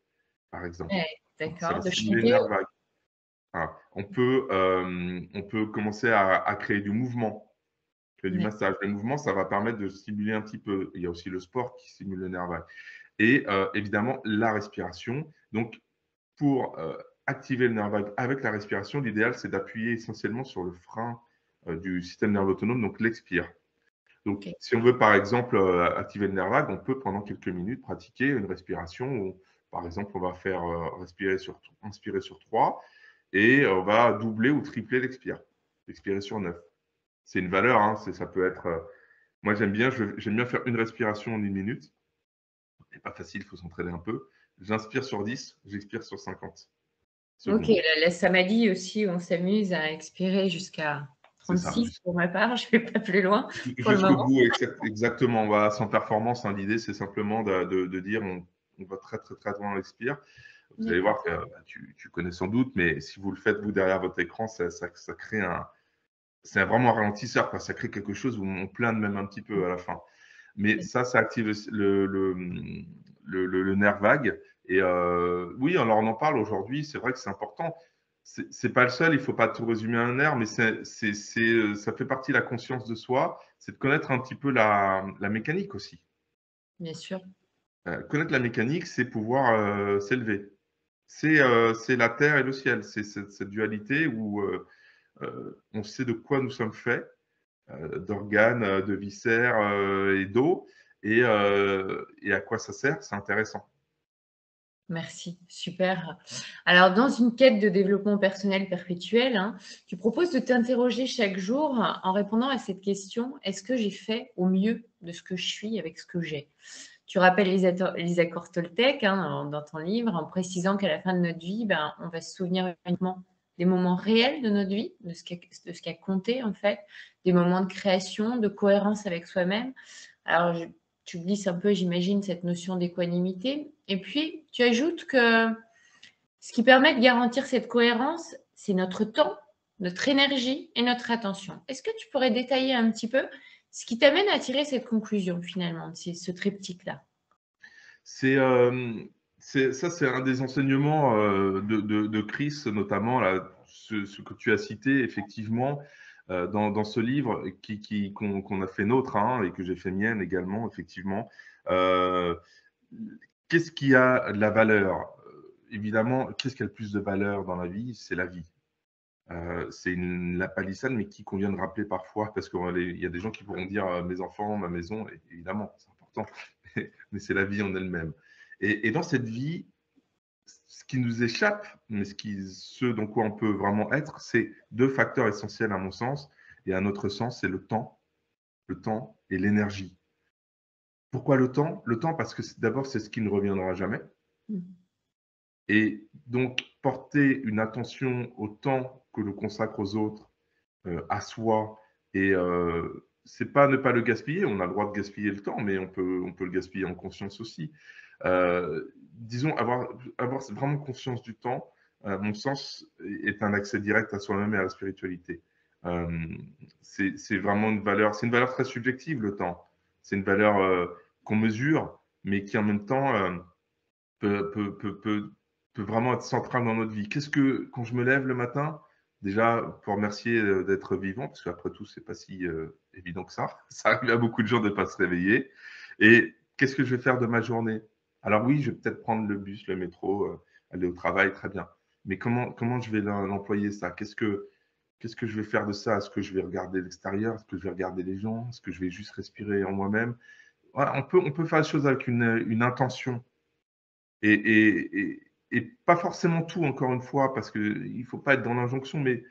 par exemple. Ouais, Ça d'accord, va de stimuler le chanter? nerf vague. Voilà. On peut commencer à créer du mouvement. fais du Ouais. massage. Le mouvement, ça va permettre de stimuler un petit peu. Il y a aussi le sport qui stimule le nerf vague. Et évidemment, la respiration. Donc, pour activer le nerf vague avec la respiration, l'idéal, c'est d'appuyer essentiellement sur le frein du système nerveux autonome, donc l'expire. Donc, Ok. si on veut, par exemple, activer le nerf vague, on peut, pendant quelques minutes, pratiquer une respiration où, par exemple, on va faire inspirer sur 3 et on va doubler ou tripler l'expire. Expirer sur 9. C'est une valeur, hein, ça peut être. Moi, j'aime bien faire une respiration en 1 minute. C'est pas facile, il faut s'entraîner un peu. J'inspire sur 10, j'expire sur 50 Ok, secondes. la samadhi aussi, on s'amuse à expirer jusqu'à C'est ça, 36 pour ma part. Je ne vais pas plus loin pour le jusqu'au moment. bout, exactement. Voilà, sans performance, hein, l'idée, c'est simplement de dire on va très, très, très loin, on expire. Vous allez D'accord. voir que tu connais sans doute, mais si vous le faites, vous, derrière votre écran, ça crée c'est vraiment un ralentisseur, quoi. Ça crée quelque chose où on plane même un petit peu à la fin. Mais ça active le nerf vague. Et oui, alors on en parle aujourd'hui, c'est vrai que c'est important. C'est pas le seul, il ne faut pas tout résumer à un nerf, mais ça fait partie de la conscience de soi, c'est de connaître un petit peu la mécanique aussi. Bien sûr. Connaître la mécanique, c'est pouvoir s'élever. C'est la terre et le ciel, c'est cette dualité où on sait de quoi nous sommes faits, d'organes, de viscères et d'eau. Et à quoi ça sert? C'est intéressant. Merci, super. Alors, dans une quête de développement personnel perpétuel, hein, tu proposes de t'interroger chaque jour en répondant à cette question: est-ce que j'ai fait au mieux de ce que je suis avec ce que j'ai? Tu rappelles les accords Toltec, hein, dans ton livre, en précisant qu'à la fin de notre vie, ben, on va se souvenir uniquement des moments réels de notre vie, de ce qui a compté en fait, des moments de création, de cohérence avec soi-même. Alors, tu glisses un peu, j'imagine, cette notion d'équanimité. Et puis, tu ajoutes que ce qui permet de garantir cette cohérence, c'est notre temps, notre énergie et notre attention. Est-ce que tu pourrais détailler un petit peu ce qui t'amène à tirer cette conclusion finalement, c'est ce triptyque-là? C'est ça, c'est un des enseignements de Chris, notamment, là, ce que tu as cité, effectivement, dans ce livre qu'on a fait nôtre, hein, et que j'ai fait mienne également, effectivement. Euh, Qu'est-ce qui a de la valeur? Évidemment, qu'est-ce qui a le plus de valeur dans la vie? C'est la vie. C'est la palissade, mais qui convient de rappeler parfois, parce qu'il y a des gens qui pourront dire mes enfants, ma maison, et évidemment, c'est important, mais c'est la vie en elle-même. Et dans cette vie, ce qui nous échappe, mais ce dans quoi on peut vraiment être, c'est deux facteurs essentiels à mon sens, et à notre sens, c'est le temps et l'énergie. Pourquoi le temps? Le temps, parce que d'abord, c'est ce qui ne reviendra jamais. Mmh. Et donc, porter une attention au temps que l'on consacre aux autres, à soi, et c'est pas ne pas le gaspiller. On a le droit de gaspiller le temps, mais on peut le gaspiller en conscience aussi. Disons, avoir vraiment conscience du temps, à mon sens, est un accès direct à soi-même et à la spiritualité. Euh, c'est vraiment c'est une valeur très subjective, le temps. C'est une valeur qu'on mesure, mais qui en même temps peut, peut, peut, peut, peut vraiment être central dans notre vie. Quand je me lève le matin, déjà pour remercier d'être vivant, parce qu'après tout, c'est pas si évident que ça. Ça arrive à beaucoup de gens de ne pas se réveiller. Et qu'est-ce que je vais faire de ma journée? Alors oui, je vais peut-être prendre le bus, le métro, aller au travail, très bien. Mais comment je vais l'employer ça? Qu'est-ce que je vais faire de ça? Est-ce que je vais regarder l'extérieur? Est-ce que je vais regarder les gens? Est-ce que je vais juste respirer en moi-même? Voilà, on peut faire les choses avec une intention et, et pas forcément tout, encore une fois, parce qu'il ne faut pas être dans l'injonction, mais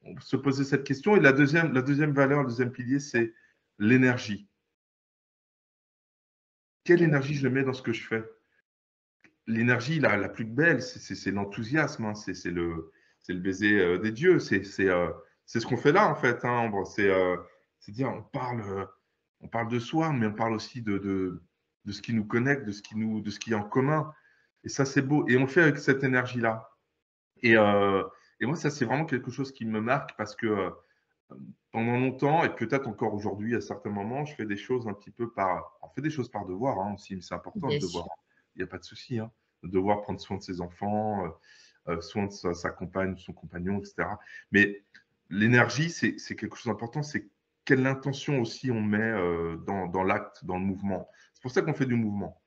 on peut se poser cette question. Et la deuxième valeur, le deuxième pilier, c'est l'énergie. Quelle énergie je mets dans ce que je fais? L'énergie, la plus belle, c'est l'enthousiasme, hein, c'est le baiser des dieux, c'est ce qu'on fait là, en fait, hein, Ambre. C'est dire, on parle de soi, mais on parle aussi de ce qui nous connecte, de ce qui est en commun. Et ça, c'est beau. Et on le fait avec cette énergie-là. Et, euh, et moi, ça, c'est vraiment quelque chose qui me marque parce que pendant longtemps, et peut-être encore aujourd'hui, à certains moments, je fais des choses un petit peu on fait des choses par devoir, hein, aussi, mais c'est important le Bien devoir. sûr. Il n'y a pas de souci, hein. Le devoir prendre soin de ses enfants, soin de sa compagne, son compagnon, etc. Mais l'énergie, c'est quelque chose d'important. C'est quelle intention aussi on met dans l'acte, dans le mouvement. C'est pour ça qu'on fait du mouvement.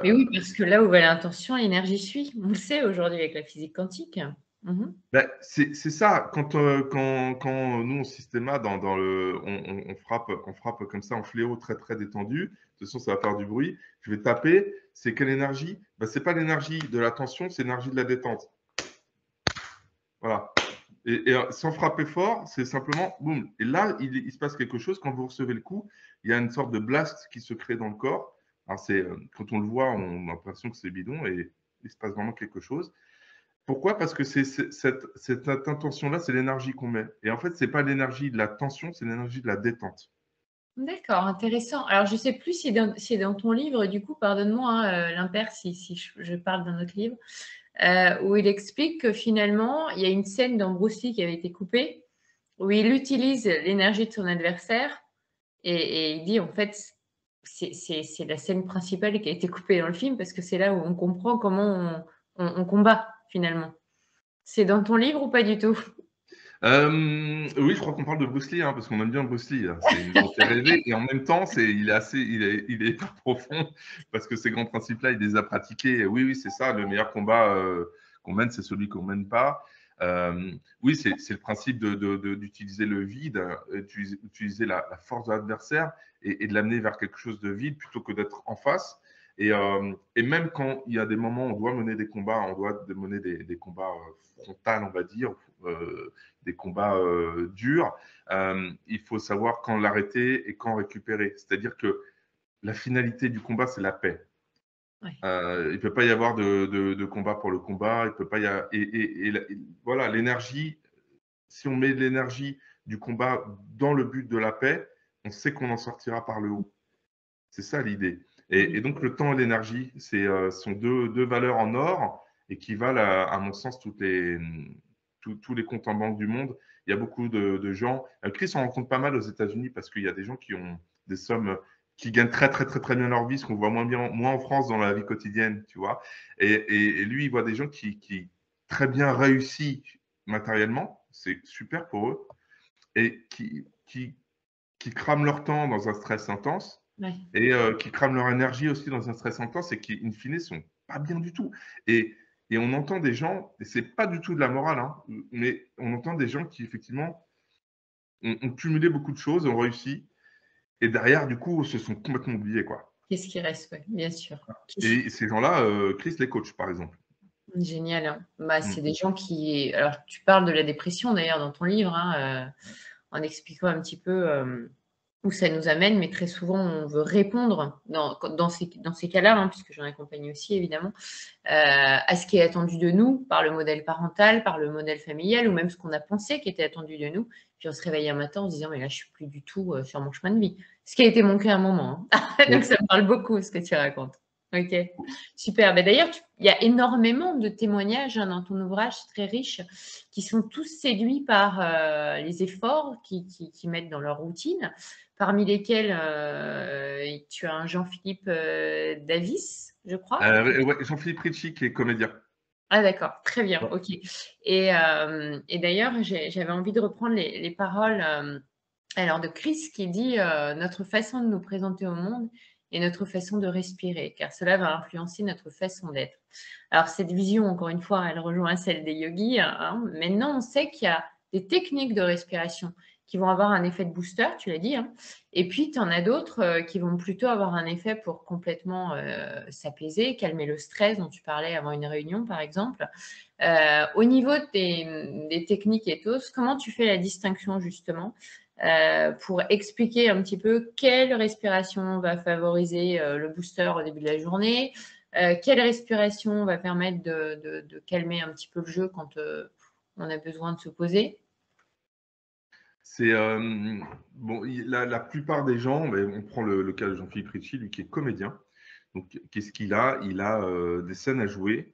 Mais oui, parce que là où va l'intention, l'énergie suit. On le sait aujourd'hui avec la physique quantique. Mmh. Ben, c'est ça, quand nous, au Systéma, on frappe comme ça en fléau très très détendu, de toute façon ça va faire du bruit, je vais taper, c'est quelle énergie? Ben, ce n'est pas l'énergie de la tension, c'est l'énergie de la détente. Voilà. Et sans frapper fort, c'est simplement boum. Et là, il se passe quelque chose. Quand vous recevez le coup, il y a une sorte de blast qui se crée dans le corps. Alors, quand on le voit, on a l'impression que c'est bidon et il se passe vraiment quelque chose. Pourquoi? Parce que cette intention-là, c'est l'énergie qu'on met. Et en fait, ce n'est pas l'énergie de la tension, c'est l'énergie de la détente. D'accord, intéressant. Alors, je ne sais plus si est dans ton livre, du coup, pardonne-moi, hein, l'impair, si je parle d'un autre livre, où il explique que finalement, il y a une scène dans Bruce Lee qui avait été coupée, où il utilise l'énergie de son adversaire et il dit, en fait, c'est la scène principale qui a été coupée dans le film parce que c'est là où on comprend comment on combat, finalement. C'est dans ton livre ou pas du tout? Oui, je crois qu'on parle de Bruce Lee, hein, parce qu'on aime bien Bruce Lee, hein. Il nous en fait rêver et en même temps, il est hyper profond parce que ces grands principes-là, il les a pratiqués. Et oui, oui, c'est ça, le meilleur combat qu'on mène, c'est celui qu'on mène pas. Oui, c'est le principe d'utiliser le vide, utiliser la force de l'adversaire et de l'amener vers quelque chose de vide plutôt que d'être en face. Et même quand il y a des moments où on doit mener des combats, on doit mener des combats frontaux, on va dire, des combats durs, il faut savoir quand l'arrêter et quand récupérer. C'est-à-dire que la finalité du combat, c'est la paix. Ouais. Il ne peut pas y avoir de combat pour le combat. Il peut pas y avoir... voilà, l'énergie, si on met de l'énergie du combat dans le but de la paix, on sait qu'on en sortira par le haut. C'est ça l'idée. Et donc le temps et l'énergie, sont deux valeurs en or et qui valent, à mon sens, tous les comptes en banque du monde. Il y a beaucoup de gens. Chris en rencontre pas mal aux États-Unis parce qu'il y a des gens qui ont des sommes qui gagnent très très très très bien leur vie, ce qu'on voit moins en France dans la vie quotidienne, tu vois. Et lui, il voit des gens qui très bien réussi matériellement, c'est super pour eux, et qui crament leur temps dans un stress intense Ouais. et qui crament leur énergie aussi dans un stress intense et qui, in fine, sont pas bien du tout. Et on entend des gens, et c'est pas du tout de la morale, hein, mais on entend des gens qui, effectivement, ont cumulé beaucoup de choses, ont réussi, et derrière, du coup, se sont complètement oubliés, quoi. Qu'est-ce qui reste? Ouais, bien sûr. Et ces gens-là, Chris les coach, par exemple. Génial, hein. Bah, Mm. c'est des gens qui alors tu parles de la dépression d'ailleurs dans ton livre, hein, en expliquant un petit peu, où ça nous amène, mais très souvent on veut répondre dans ces cas-là, hein, puisque j'en accompagne aussi évidemment, à ce qui est attendu de nous par le modèle parental, par le modèle familial ou même ce qu'on a pensé qui était attendu de nous. Puis on se réveille un matin en se disant: «Mais là, je suis plus du tout, sur mon chemin de vie». Ce qui a été mon cas à un moment, hein. Donc Oui. ça me parle beaucoup ce que tu racontes. OK, super. Bah, d'ailleurs, il y a énormément de témoignages, hein, dans ton ouvrage, c'est très riche, qui sont tous séduits par, les efforts qu'ils mettent dans leur routine, parmi lesquels, tu as un Jean-Philippe, Davis, je crois? Ouais, Jean-Philippe Ritchie, qui est comédien. Ah d'accord, très bien, Ouais. OK. Et d'ailleurs, j'avais envie de reprendre les paroles, alors de Chris qui dit, «Notre façon de nous présenter au monde et notre façon de respirer, car cela va influencer notre façon d'être». Alors cette vision, encore une fois, elle rejoint celle des yogis, hein. Maintenant, on sait qu'il y a des techniques de respiration qui vont avoir un effet de booster, tu l'as dit, hein, et puis tu en as d'autres, qui vont plutôt avoir un effet pour complètement, s'apaiser, calmer le stress dont tu parlais avant une réunion, par exemple. Au niveau des techniques et ethos, comment tu fais la distinction justement, pour expliquer un petit peu quelle respiration va favoriser, le booster au début de la journée? Quelle respiration va permettre de calmer un petit peu le jeu quand, on a besoin de se poser? C'est bon, la plupart des gens, mais on prend le cas de Jean-Philippe Ritchie, lui qui est comédien. Donc, qu'est-ce qu'il a? Il a des scènes à jouer,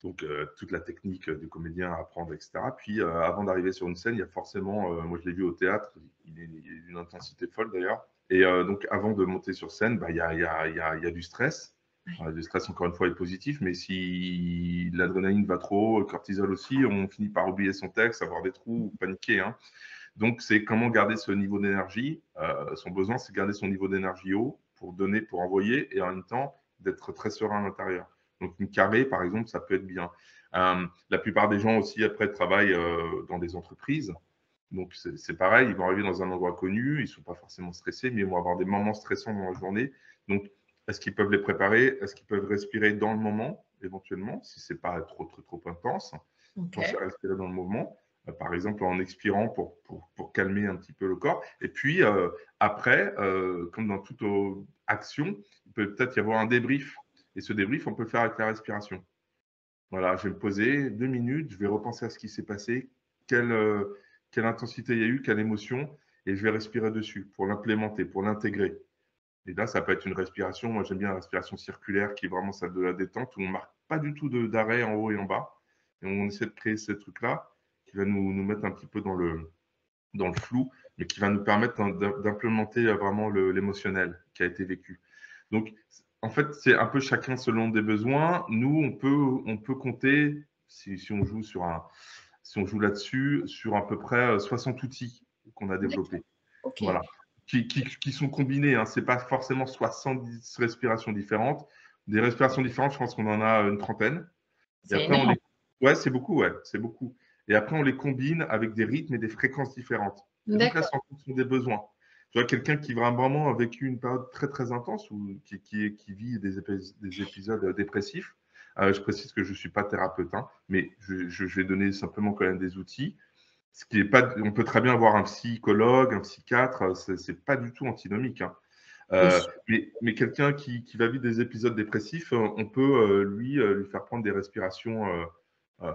donc toute la technique du comédien à apprendre, etc. Puis, avant d'arriver sur une scène, il y a forcément, moi je l'ai vu au théâtre, il est d'une intensité folle d'ailleurs. Et donc, avant de monter sur scène, bah, il y a du stress. Du stress, encore une fois, est positif, mais si l'adrénaline va trop haut, le cortisol aussi, on finit par oublier son texte, avoir des trous, ou paniquer, hein. Donc, c'est comment garder ce niveau d'énergie. Son besoin, c'est garder son niveau d'énergie haut pour donner, pour envoyer, et en même temps, d'être très serein à l'intérieur. Donc, une carré, par exemple, ça peut être bien. La plupart des gens aussi, après, travaillent dans des entreprises. Donc, c'est pareil, ils vont arriver dans un endroit connu, ils ne sont pas forcément stressés, mais ils vont avoir des moments stressants dans la journée. Donc, est-ce qu'ils peuvent les préparer? Est-ce qu'ils peuvent respirer dans le moment, éventuellement, si ce n'est pas trop intense? Penser à respirer dans le moment, par exemple en expirant pour calmer un petit peu le corps. Et puis, après, comme dans toute action, il peut peut-être y avoir un débrief. Et ce débrief, on peut le faire avec la respiration. Voilà, je vais me poser 2 minutes, je vais repenser à ce qui s'est passé, quelle intensité il y a eu, quelle émotion, et je vais respirer dessus pour l'implémenter, pour l'intégrer. Et là, ça peut être une respiration. Moi, j'aime bien la respiration circulaire qui est vraiment celle de la détente où on ne marque pas du tout d'arrêt en haut et en bas. Et on essaie de créer ce truc-là qui va nous mettre un petit peu dans le flou, mais qui va nous permettre d'implémenter vraiment l'émotionnel qui a été vécu. Donc, en fait, c'est un peu chacun selon des besoins. Nous, on peut compter, si on joue si on joue là-dessus, sur à peu près 60 outils qu'on a développés. Ok. Voilà. Qui sont combinés. Hein. Ce n'est pas forcément 70 respirations différentes. Des respirations différentes, je pense qu'on en a une trentaine. Et après, ouais, c'est beaucoup, ouais, c'est beaucoup. Et après, on les combine avec des rythmes et des fréquences différentes. Et donc là, c'est en fonction des besoins. Tu vois, quelqu'un qui vraiment a vécu une période très, très intense ou qui vit des épisodes dépressifs. Je précise que je ne suis pas thérapeute, hein, mais je vais donner simplement quand même des outils. Ce qui est pas, on peut très bien avoir un psychologue, un psychiatre, c'est pas du tout antinomique. Hein. Mais quelqu'un qui va vivre des épisodes dépressifs, on peut lui faire prendre des respirations euh,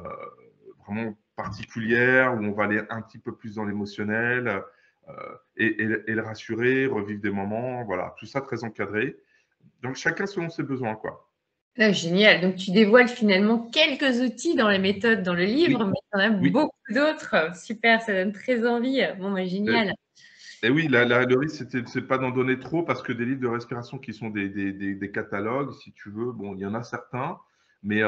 vraiment particulières où on va aller un petit peu plus dans l'émotionnel et le rassurer, revivre des moments, voilà, tout ça très encadré. Donc chacun selon ses besoins, quoi. Ah, génial. Donc, tu dévoiles finalement quelques outils dans les méthodes dans le livre, mais il y en a beaucoup d'autres. Super, ça donne très envie. Bon, bah, génial. Et oui, le risque, c'est pas d'en donner trop parce que des livres de respiration qui sont des catalogues, si tu veux, bon, il y en a certains, mais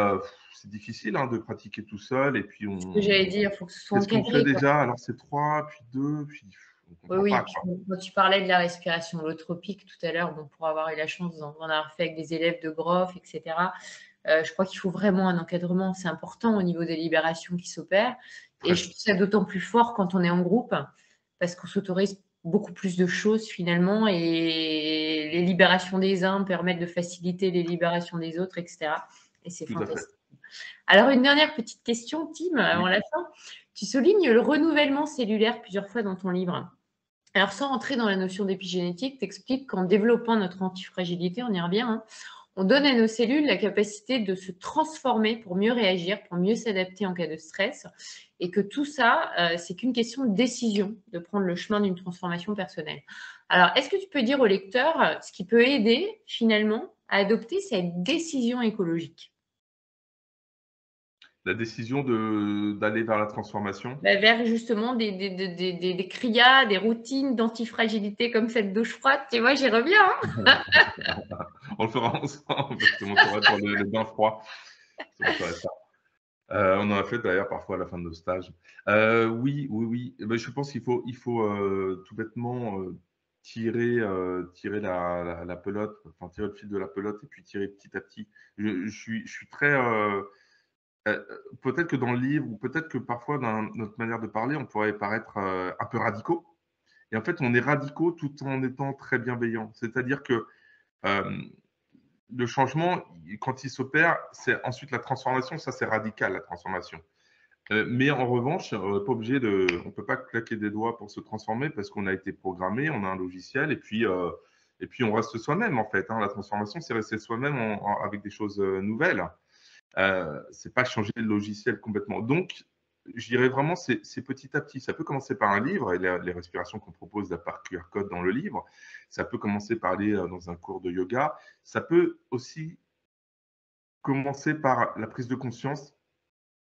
c'est difficile de pratiquer tout seul. Et puis, Ce que j'allais dire, il faut que ce soit qu'est-ce qu'on fait encadré, quoi. déjà? Alors, c'est 3, puis 2, puis on ne comprend Oui, pas, puis quoi. quand tu parlais de la respiration holotropique tout à l'heure, bon, pour avoir eu la chance d'en avoir fait avec des élèves de Groff, etc., je crois qu'il faut vraiment un encadrement. C'est important au niveau des libérations qui s'opèrent. Et je trouve ça d'autant plus fort quand on est en groupe, parce qu'on s'autorise beaucoup plus de choses finalement, et les libérations des uns permettent de faciliter les libérations des autres, etc. Et c'est fantastique. Alors, une dernière petite question, Tim, avant la fin. Tu soulignes le renouvellement cellulaire plusieurs fois dans ton livre. Alors, sans rentrer dans la notion d'épigénétique, tu expliques qu'en développant notre antifragilité, on y revient, hein, on donne à nos cellules la capacité de se transformer pour mieux réagir, pour mieux s'adapter en cas de stress, et que tout ça, c'est qu'une question de décision, de prendre le chemin d'une transformation personnelle. Alors, est-ce que tu peux dire au lecteur ce qui peut aider finalement à adopter cette décision écologique? La décision d'aller vers la transformation. Vers justement des CRIA, des routines d'antifragilité comme cette douche froide, tu vois, j'y reviens. Hein. On le fera ensemble, je te montrerai pour le bain froid. On en a fait d'ailleurs parfois à la fin de nos stages. Oui. Mais je pense qu'il faut tout bêtement tirer la pelote, enfin tirer le fil de la pelote et puis tirer petit à petit. Je suis très peut-être que dans le livre ou peut-être que parfois dans notre manière de parler, on pourrait paraître un peu radicaux. Et en fait, on est radicaux tout en étant très bienveillants. C'est-à-dire que euh, le changement, quand il s'opère, c'est ensuite la transformation. Ça, c'est radical, la transformation. Mais en revanche, on ne peut pas claquer des doigts pour se transformer parce qu'on a été programmé, on a un logiciel et puis on reste soi-même en fait. Hein. La transformation, c'est rester soi-même avec des choses nouvelles. C'est pas changer le logiciel complètement. Donc, je dirais vraiment, c'est petit à petit. Ça peut commencer par un livre et les respirations qu'on propose par QR code dans le livre. Ça peut commencer par aller dans un cours de yoga. Ça peut aussi commencer par la prise de conscience.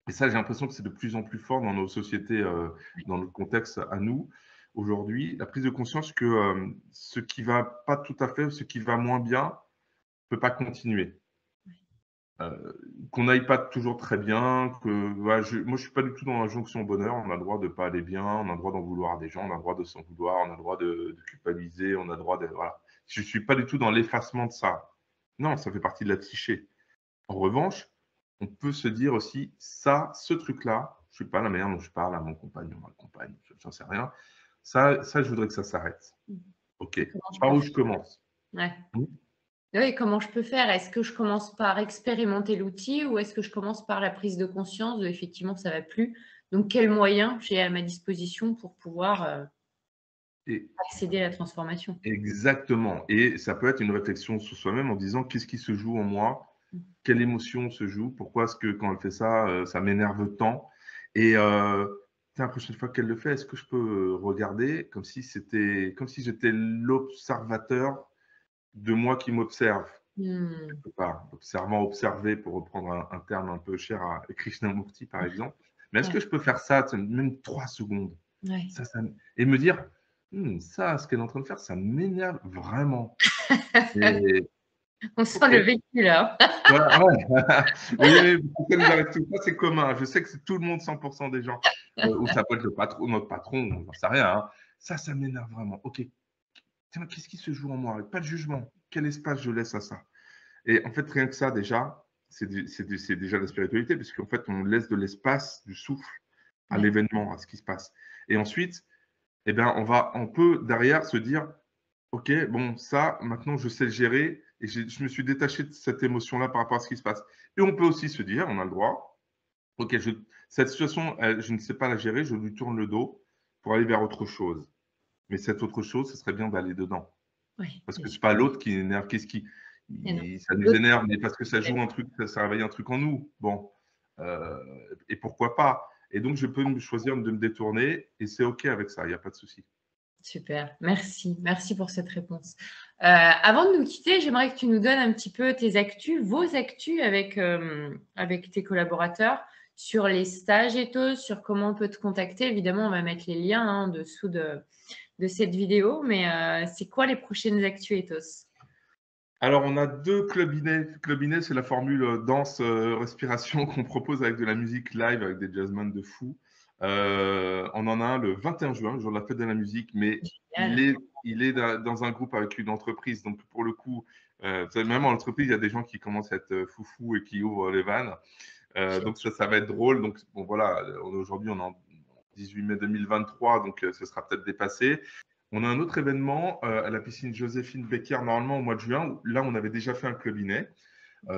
Et ça, j'ai l'impression que c'est de plus en plus fort dans nos sociétés, dans notre contexte à nous aujourd'hui. La prise de conscience que ce qui va pas tout à fait, ce qui va moins bien, ne peut pas continuer. qu'on n'aille pas toujours très bien, que voilà, moi je suis pas du tout dans la jonction bonheur. On a le droit de pas aller bien, on a le droit d'en vouloir à des gens, on a le droit de s'en vouloir, on a le droit de culpabiliser, on a le droit de voilà. Je suis pas du tout dans l'effacement de ça. Non, ça fait partie de la psyché. En revanche, on peut se dire aussi ça, ce truc-là, je suis pas la manière dont je parle à mon compagnon, à ma compagne, j'en sais rien. Ça, je voudrais que ça s'arrête. Ok. Et comment je Par peux où faire? je commence? Ouais. Hmm. Oui, comment je peux faire? Est-ce que je commence par expérimenter l'outil ou est-ce que je commence par la prise de conscience de effectivement ça va plus? Donc quels moyens j'ai à ma disposition pour pouvoir, Et accéder à la transformation? exactement. Et ça peut être une réflexion sur soi-même en disant qu'est-ce qui se joue en moi? Mmh. Quelle émotion se joue? Pourquoi est-ce que quand elle fait ça, ça m'énerve tant? Et tiens, la prochaine fois qu'elle le fait, est-ce que je peux regarder comme si j'étais l'observateur de moi qui m'observe? Mmh. Quelque part, observant, observer, pour reprendre un terme un peu cher à Krishnamurti, par exemple. Mais est-ce Ouais, que je peux faire ça, même 3 secondes? ouais. Et me dire, ça, ce qu'elle est en train de faire, ça m'énerve vraiment. Et On sent OK. le vécu là. Voilà, ouais. Oui, oui, ça nous arrive tout ça, c'est commun. Je sais que c'est tout le monde, 100 des gens, ou ça peut être le patron, notre patron, j'en sais rien, hein. Ça m'énerve vraiment. OK, tiens, qu'est-ce qui se joue en moi? Pas de jugement. Quel espace je laisse à ça? Et en fait, rien que ça, déjà, c'est déjà la spiritualité, puisqu'en fait, on laisse de l'espace, du souffle à Ouais. l'événement, à ce qui se passe. Et ensuite, eh bien, on peut derrière se dire, OK, bon, ça, maintenant, je sais le gérer et je me suis détaché de cette émotion-là par rapport à ce qui se passe. Et on peut aussi se dire, on a le droit, OK, cette situation, je ne sais pas la gérer, je lui tourne le dos pour aller vers autre chose. Mais cette autre chose, ce serait bien d'aller dedans. Oui, Parce bien que c'est sûr. pas l'autre qui énerve. Et non. Ça nous L'autre, énerve, mais parce que ça joue un truc, ça réveille un truc en nous. Bon, euh, et pourquoi pas? Et donc, je peux me choisir de me détourner et c'est OK avec ça, il n'y a pas de souci. super, merci. Merci pour cette réponse. Avant de nous quitter, j'aimerais que tu nous donnes un petit peu tes actus, vos actus avec, avec tes collaborateurs sur les stages Ethos, sur comment on peut te contacter. Évidemment, on va mettre les liens, hein, en dessous de cette vidéo, mais c'est quoi les prochaines actus Ethos? Alors, on a 2 clubinets. Clubinet, c'est la formule danse, respiration qu'on propose avec de la musique live, avec des jazzmen de fou. On en a un le 21 juin, le jour de la fête de la musique, mais Génial. il est dans un groupe avec une entreprise. Donc, pour le coup, même en entreprise, il y a des gens qui commencent à être foufous et qui ouvrent les vannes. Donc, ça va être drôle. Donc, bon, voilà, aujourd'hui, on est en 18 mai 2023, donc ce sera peut-être dépassé. On a un autre événement à la piscine Joséphine Becker, normalement au mois de juin. Où, là, on avait déjà fait un clubinet.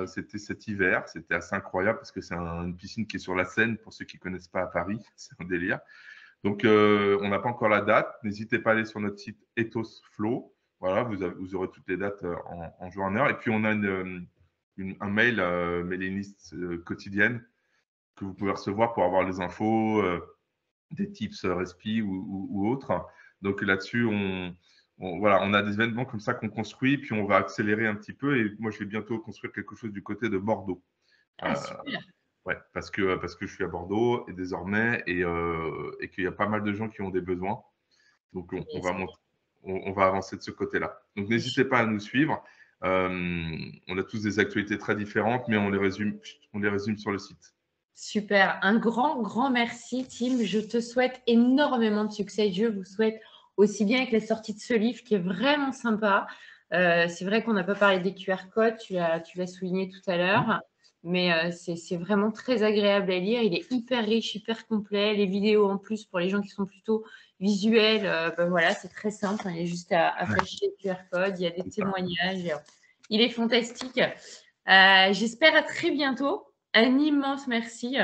C'était cet hiver. C'était assez incroyable parce que c'est une piscine qui est sur la Seine, pour ceux qui ne connaissent pas à Paris. C'est un délire. Donc, on n'a pas encore la date. N'hésitez pas à aller sur notre site Ethos Flow. Voilà, vous aurez toutes les dates en jour en heure. Et puis, on a un mail, mailing list quotidienne que vous pouvez recevoir pour avoir les infos, des tips respi ou autres. Donc là-dessus, voilà, on a des événements comme ça qu'on construit, puis on va accélérer un petit peu. Et moi, je vais bientôt construire quelque chose du côté de Bordeaux. Ah, super. Ouais, parce que je suis à Bordeaux et désormais, et qu'il y a pas mal de gens qui ont des besoins. Donc Yes. on va avancer de ce côté-là. Donc n'hésitez pas à nous suivre. On a tous des actualités très différentes, mais on les résume sur le site. Super. Un grand, grand merci, Tim. Je te souhaite énormément de succès. Je vous souhaite aussi bien avec la sortie de ce livre qui est vraiment sympa. C'est vrai qu'on n'a pas parlé des QR codes, tu l'as souligné tout à l'heure, mais c'est vraiment très agréable à lire. Il est hyper riche, hyper complet. Les vidéos en plus, pour les gens qui sont plutôt visuels, ben voilà, c'est très simple. Il y a juste à flasher les QR codes. Il y a des témoignages. Il est fantastique. J'espère à très bientôt. Un immense merci.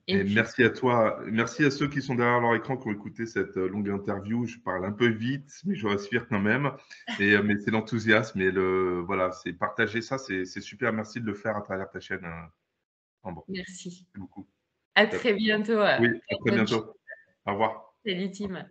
Et Et puis, merci à toi. Merci à ceux qui sont derrière leur écran qui ont écouté cette longue interview. Je parle un peu vite, mais je respire quand même. Mais c'est l'enthousiasme et voilà, c'est partager ça, c'est super. Merci de le faire à travers ta chaîne, Ambre. merci. Merci beaucoup. À Top. très bientôt. Oui, à très Bonne journée. bientôt. Au revoir. Salut, Tim.